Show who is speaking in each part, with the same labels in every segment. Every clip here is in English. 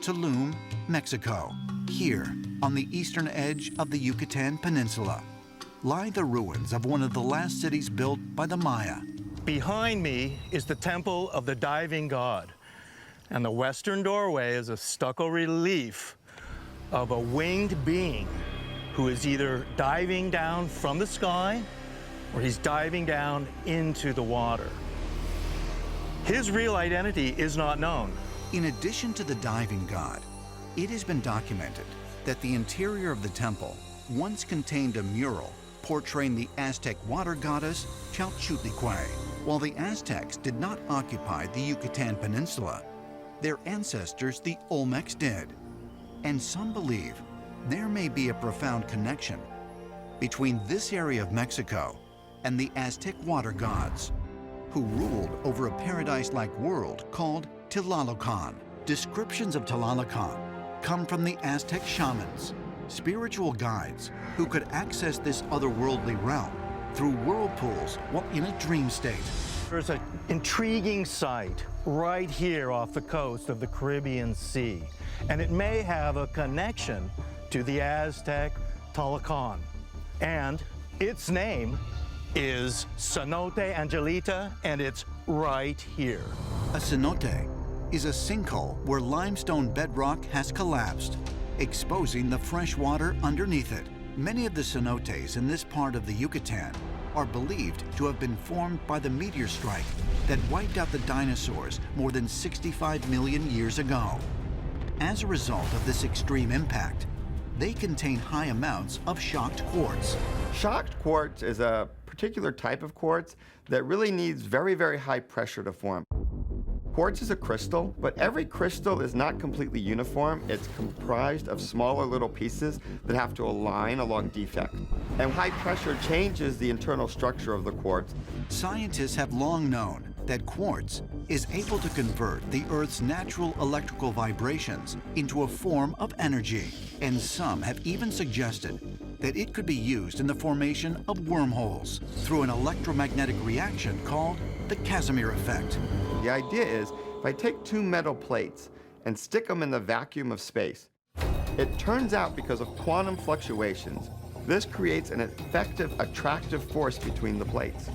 Speaker 1: Tulum, Mexico. Here, on the eastern edge of the Yucatan Peninsula, lie the ruins of one of the last cities built by the Maya.
Speaker 2: Behind me is the Temple of the Diving God, and the western doorway is a stucco relief of a winged being who is either diving down from the sky or he's diving down into the water. His real identity is not known.
Speaker 1: In addition to the diving god, it has been documented that the interior of the temple once contained a mural portraying the Aztec water goddess Chalchutlicue. While the Aztecs did not occupy the Yucatan Peninsula, their ancestors, the Olmecs, did. And some believe there may be a profound connection between this area of Mexico and the Aztec water gods, who ruled over a paradise-like world called Tlalocan. Descriptions of Tlalocan come from the Aztec shamans, spiritual guides who could access this otherworldly realm through whirlpools while in a dream state.
Speaker 2: There's an intriguing site right here off the coast of the Caribbean Sea, and it may have a connection to the Aztec Tlalocan. And its name is Cenote Angelita, and it's right here.
Speaker 1: A cenote is a sinkhole where limestone bedrock has collapsed, exposing the fresh water underneath it. Many of the cenotes in this part of the Yucatan are believed to have been formed by the meteor strike that wiped out the dinosaurs more than 65 million years ago. As a result of this extreme impact, they contain high amounts of shocked quartz.
Speaker 3: Shocked quartz is a particular type of quartz that really needs very, very high pressure to form. Quartz is a crystal, but every crystal is not completely uniform. It's comprised of smaller little pieces that have to align along defect. And high pressure changes the internal structure of the quartz.
Speaker 1: Scientists have long known that quartz is able to convert the Earth's natural electrical vibrations into a form of energy. And some have even suggested that it could be used in the formation of wormholes through an electromagnetic reaction called the Casimir effect.
Speaker 3: The idea is, if I take two metal plates and stick them in the vacuum of space, it turns out because of quantum fluctuations, this creates an effective attractive force between the plates.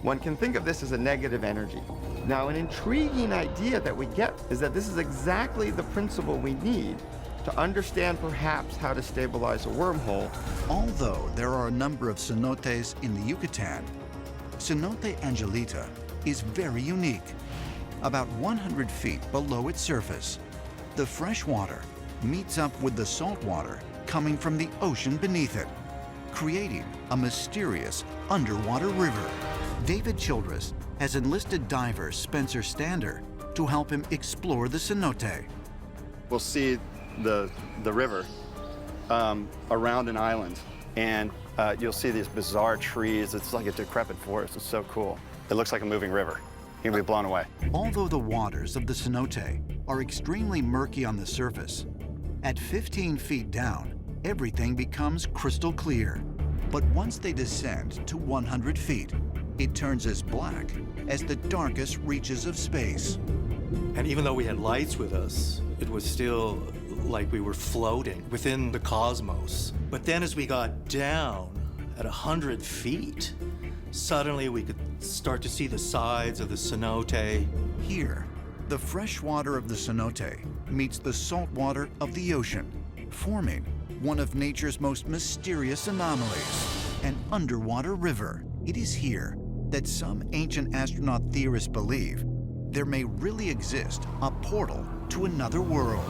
Speaker 3: One can think of this as a negative energy. Now, an intriguing idea that we get is that this is exactly the principle we need to understand perhaps how to stabilize a wormhole.
Speaker 1: Although there are a number of cenotes in the Yucatan, Cenote Angelita is very unique. About 100 feet below its surface, the fresh water meets up with the salt water coming from the ocean beneath it, creating a mysterious underwater river. David Childress has enlisted diver Spencer Stander to help him explore the cenote.
Speaker 4: We'll see the river around an island, and you'll see these bizarre trees. It's like a decrepit forest. It's so cool. It looks like a moving river. You'll be blown away.
Speaker 1: Although the waters of the cenote are extremely murky on the surface, at 15 feet down, everything becomes crystal clear. But once they descend to 100 feet, it turns as black as the darkest reaches of space.
Speaker 5: And even though we had lights with us, it was still like we were floating within the cosmos. But then as we got down at 100 feet, suddenly we could start to see the sides of the cenote.
Speaker 1: Here, the fresh water of the cenote meets the salt water of the ocean, forming one of nature's most mysterious anomalies, an underwater river. It is here that some ancient astronaut theorists believe there may really exist a portal to another world.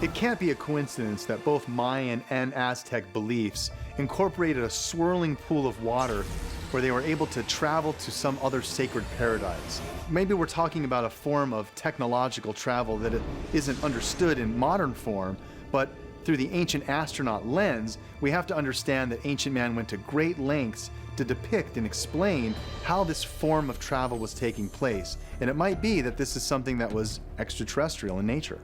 Speaker 6: It can't be a coincidence that both Mayan and Aztec beliefs incorporated a swirling pool of water where they were able to travel to some other sacred paradise. Maybe we're talking about a form of technological travel that isn't understood in modern form, but through the ancient astronaut lens, we have to understand that ancient man went to great lengths to depict and explain how this form of travel was taking place. And it might be that this is something that was extraterrestrial in nature.